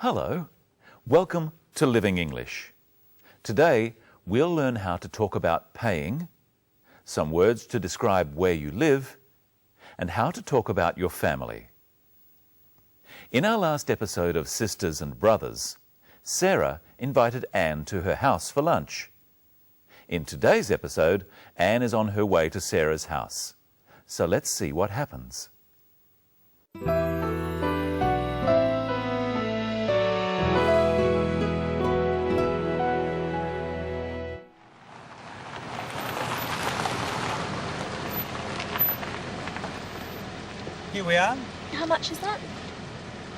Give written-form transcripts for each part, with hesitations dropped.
Hello, welcome to Living English. Today we'll learn how to talk about paying, some words to describe where you live, and how to talk about your family. In our last episode of Sisters and Brothers, Sarah invited Anne to her house for lunch. In today's episode, Anne is on her way to Sarah's house. So let's see what happens. Here we are. How much is that?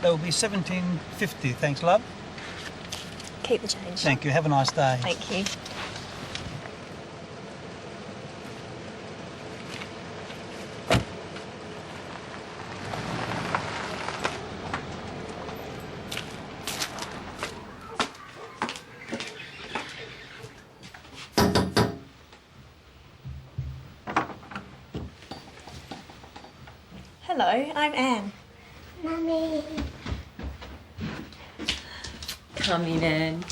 That will be $17.50, thanks, love. Keep the change. Thank you. Have a nice day. Thank you. Hello, I'm Anne. Mummy. Come in, Anne.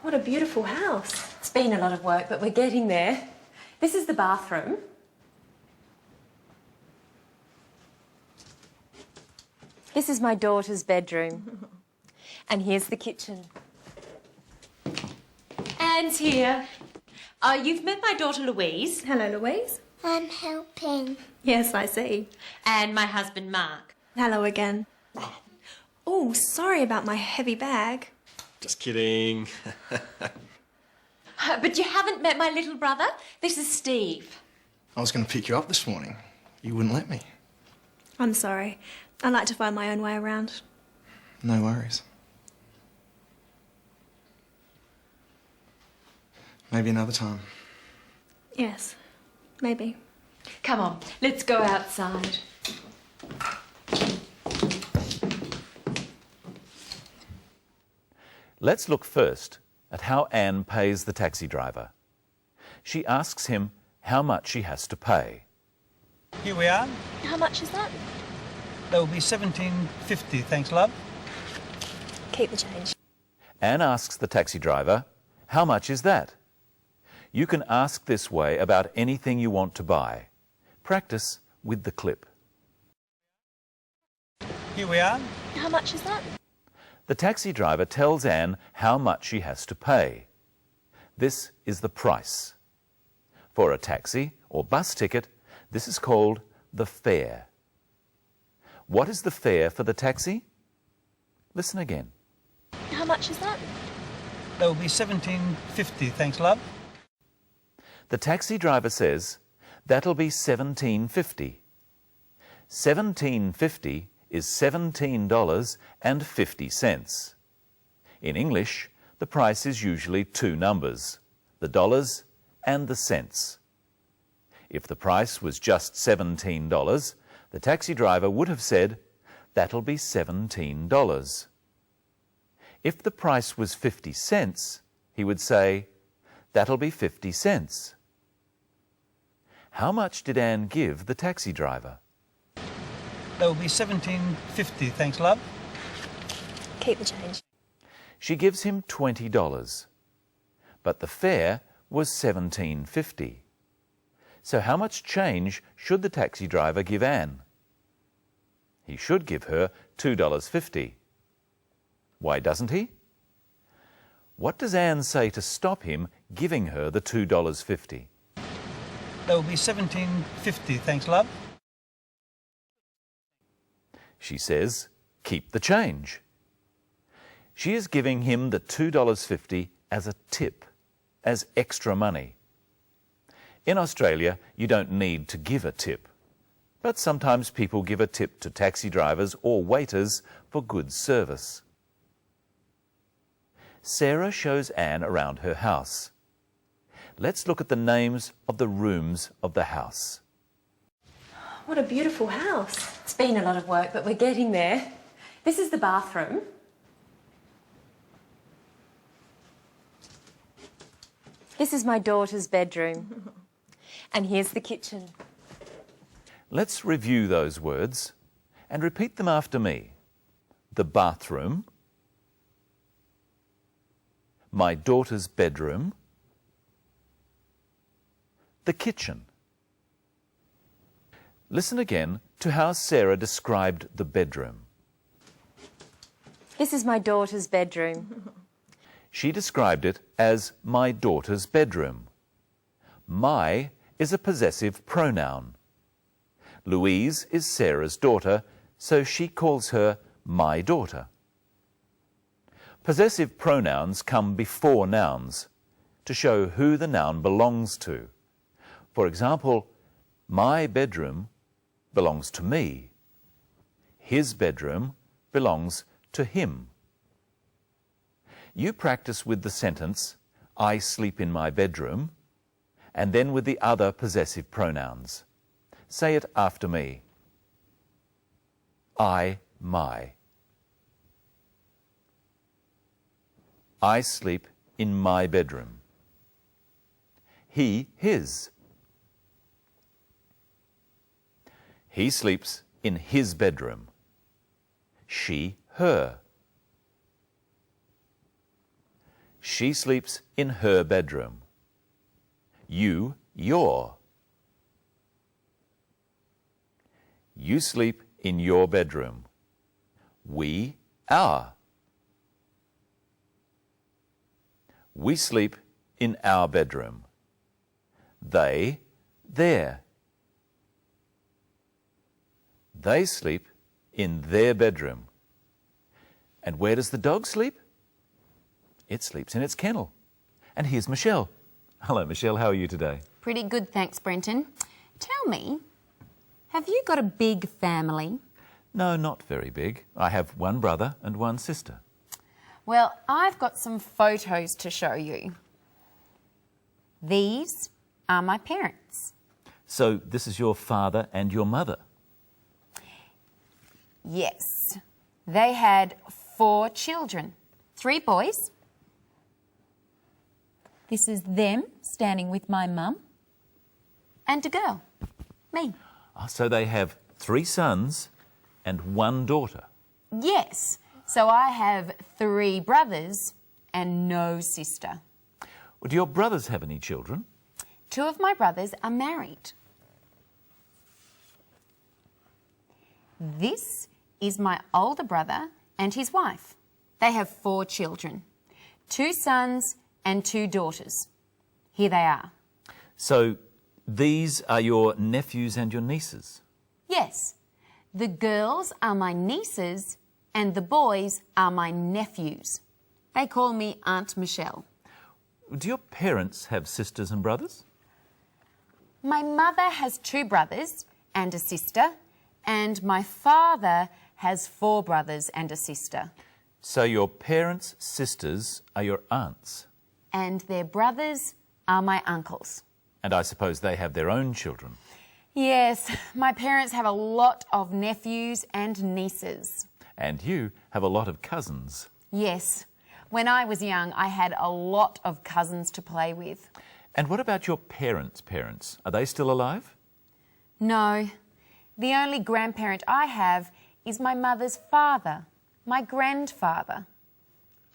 What a beautiful house. It's been a lot of work, but we're getting there. This is the bathroom. This is my daughter's bedroom. And here's the kitchen. Anne's here. You've met my daughter Louise. Hello, Louise. I'm helping. Yes, I see. And my husband Mark. Hello again. Oh, sorry about my heavy bag. Just kidding. But you haven't met my little brother? This is Steve. I was going to pick you up this morning. You wouldn't let me. I'm sorry. I like to find my own way around. No worries. Maybe another time. Yes, maybe. Come on, let's go outside. Let's look first at how Anne pays the taxi driver. She asks him how much she has to pay. Here we are. How much is that? That will be $17.50, thanks, love. Keep the change. Anne asks the taxi driver, how much is that? You can ask this way about anything you want to buy. Practice with the clip. Here we are. How much is that? The taxi driver tells Anne how much she has to pay. This is the price. For a taxi or bus ticket, this is called the fare. What is the fare for the taxi? Listen again. How much is that? That will be $17.50, thanks, love. The taxi driver says, that'll be $17.50. $17.50 is $17.50. In English, the price is usually two numbers, the dollars and the cents. If the price was just $17, the taxi driver would have said, that'll be $17. If the price was 50 cents, he would say, that'll be 50 cents. How much did Anne give the taxi driver? That will be $17.50, thanks, love. Keep the change. She gives him $20, but the fare was $17.50. So how much change should the taxi driver give Anne? He should give her $2.50. Why doesn't he? What does Anne say to stop him giving her the $2.50? That will be $17.50, thanks, love. She says, keep the change. She is giving him the $2.50 as a tip, as extra money. In Australia, you don't need to give a tip, but sometimes people give a tip to taxi drivers or waiters for good service. Sarah shows Anne around her house. Let's look at the names of the rooms of the house. What a beautiful house. It's been a lot of work, but we're getting there. This is the bathroom. This is my daughter's bedroom. And here's the kitchen. Let's review those words and repeat them after me. The bathroom, my daughter's bedroom, the kitchen. Listen again to how Sarah described the bedroom. This is my daughter's bedroom. She described it as my daughter's bedroom. My is a possessive pronoun. Louise is Sarah's daughter, so she calls her my daughter. Possessive pronouns come before nouns to show who the noun belongs to. For example, my bedroom belongs to me. His bedroom belongs to him. You practice with the sentence, I sleep in my bedroom, and then with the other possessive pronouns. Say it after me. I, my. I sleep in my bedroom. He, his. He sleeps in his bedroom. She, her. She sleeps in her bedroom. You, your. You sleep in your bedroom. We, our. We sleep in our bedroom. They, their. They sleep in their bedroom. And where does the dog sleep? It sleeps in its kennel. And here's Michelle. Hello, Michelle. How are you today? Pretty good, thanks, Brenton. Tell me, have you got a big family? No, not very big. I have one brother and one sister. Well, I've got some photos to show you. These are my parents. So this is your father and your mother? Yes. They had 4 children, 3 boys. This is them standing with my mum. And a girl, me. So they have 3 sons and 1 daughter. Yes. So I have 3 brothers and no sister. Well, do your brothers have any children? 2 of my brothers are married. This is my older brother and his wife. They have 4 children, 2 sons and 2 daughters. Here they are. So these are your nephews and your nieces? Yes, the girls are my nieces and the boys are my nephews. They call me Aunt Michelle. Do your parents have sisters and brothers? My mother has 2 brothers and a sister, and my father has 4 brothers and a sister. So your parents' sisters are your aunts? And their brothers are my uncles. And I suppose they have their own children? Yes, my parents have a lot of nephews and nieces. And you have a lot of cousins? Yes. When I was young, I had a lot of cousins to play with. And what about your parents' parents? Are they still alive? No. The only grandparent I have is my mother's father, my grandfather.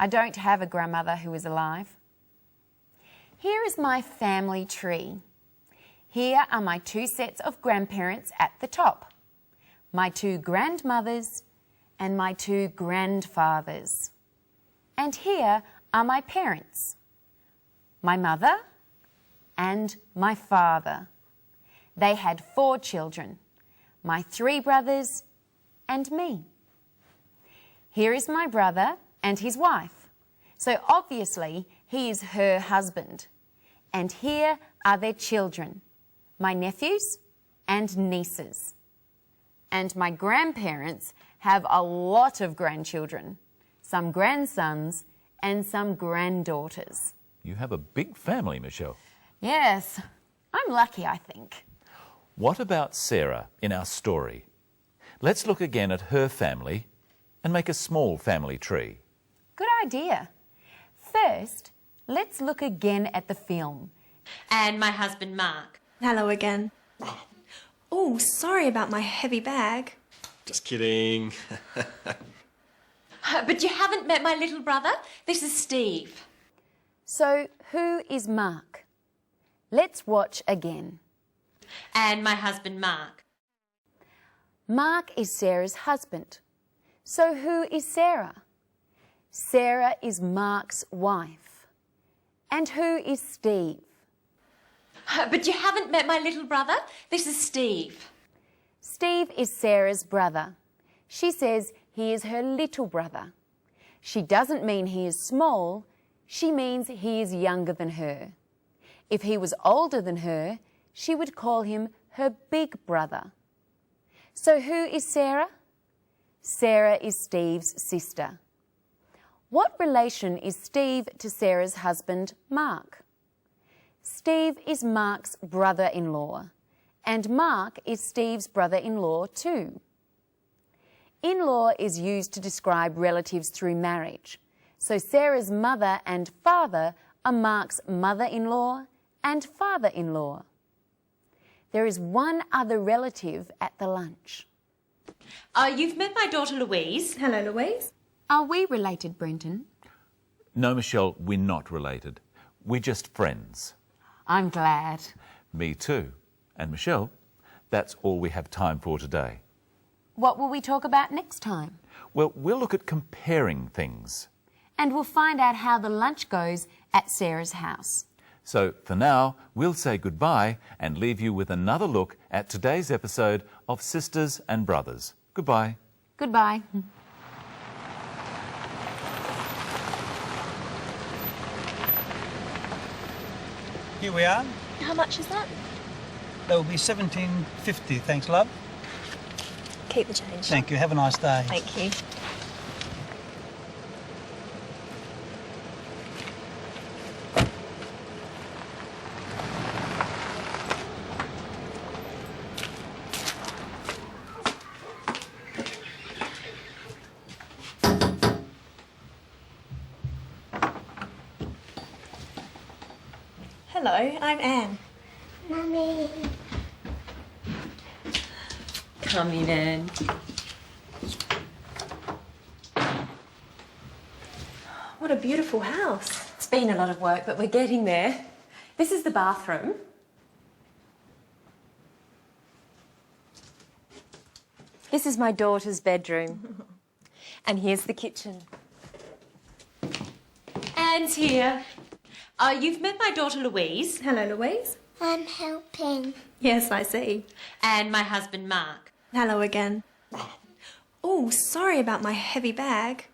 I don't have a grandmother who is alive. Here is my family tree. Here are my 2 sets of grandparents at the top, my 2 grandmothers and my 2 grandfathers. And here are my parents, my mother and my father. They had 4 children, my 3 brothers and me. Here is my brother and his wife. So obviously he is her husband. And here are their children, my nephews and nieces. And my grandparents have a lot of grandchildren, some grandsons and some granddaughters. You have a big family, Michelle. Yes, I'm lucky, I think. What about Sarah in our story? Let's look again at her family and make a small family tree. Good idea. First, let's look again at the film. And my husband, Mark. Hello again. Oh, sorry about my heavy bag. Just kidding. But you haven't met my little brother. This is Steve. So, who is Mark? Let's watch again. And my husband, Mark. Mark is Sarah's husband. So, who is Sarah? Sarah is Mark's wife. And who is Steve? But you haven't met my little brother. This is Steve. Steve is Sarah's brother. She says he is her little brother. She doesn't mean he is small, she means he is younger than her. If he was older than her, she would call him her big brother. So who is Sarah? Sarah is Steve's sister. What relation is Steve to Sarah's husband, Mark? Steve is Mark's brother-in-law, and Mark is Steve's brother-in-law too. In-law is used to describe relatives through marriage. So Sarah's mother and father are Mark's mother-in-law and father-in-law. There is one other relative at the lunch. You've met my daughter Louise. Hello, Louise. Are we related, Brenton? No, Michelle, we're not related. We're just friends. I'm glad. Me too. And Michelle, that's all we have time for today. What will we talk about next time? Well, we'll look at comparing things. And we'll find out how the lunch goes at Sarah's house. So for now, we'll say goodbye and leave you with another look at today's episode of Sisters and Brothers. Goodbye. Goodbye. Here we are. How much is that? That will be $17.50. Thanks, love. Keep the change. Thank you. Have a nice day. Thank you. Hello, I'm Anne. Mummy. Come in, Anne. What a beautiful house. It's been a lot of work, but we're getting there. This is the bathroom. This is my daughter's bedroom. And here's the kitchen. Anne's here. You've met my daughter Louise. Hello, Louise. I'm helping. Yes, I see. And my husband, Mark. Hello again. Oh, sorry about my heavy bag.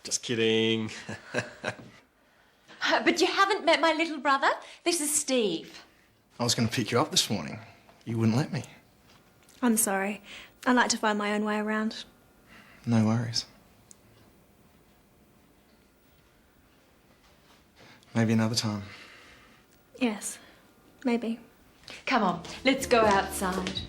Just kidding. But you haven't met my little brother. This is Steve. I was going to pick you up this morning. You wouldn't let me. I'm sorry. I like to find my own way around. No worries. Maybe another time. Yes, maybe. Come on, let's go outside.